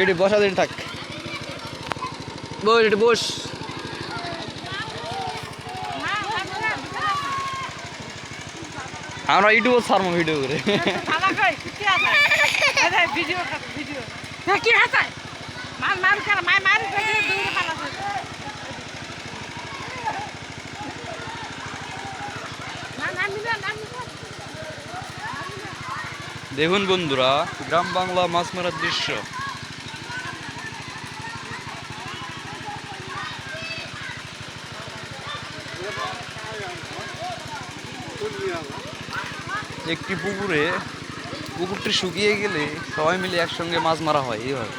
এটি বসা দিন থাক, বস এটি বস। আমরা ইউটিউব ছাড়বো ভিডিও করে। দেখুন বন্ধুরা, গ্রাম বাংলা মাছ মারার দৃশ্য। একটি পুকুরে, পুকুরটি শুকিয়ে গেলে সবাই মিলে একসঙ্গে মাছ মারা হয় এইভাবে।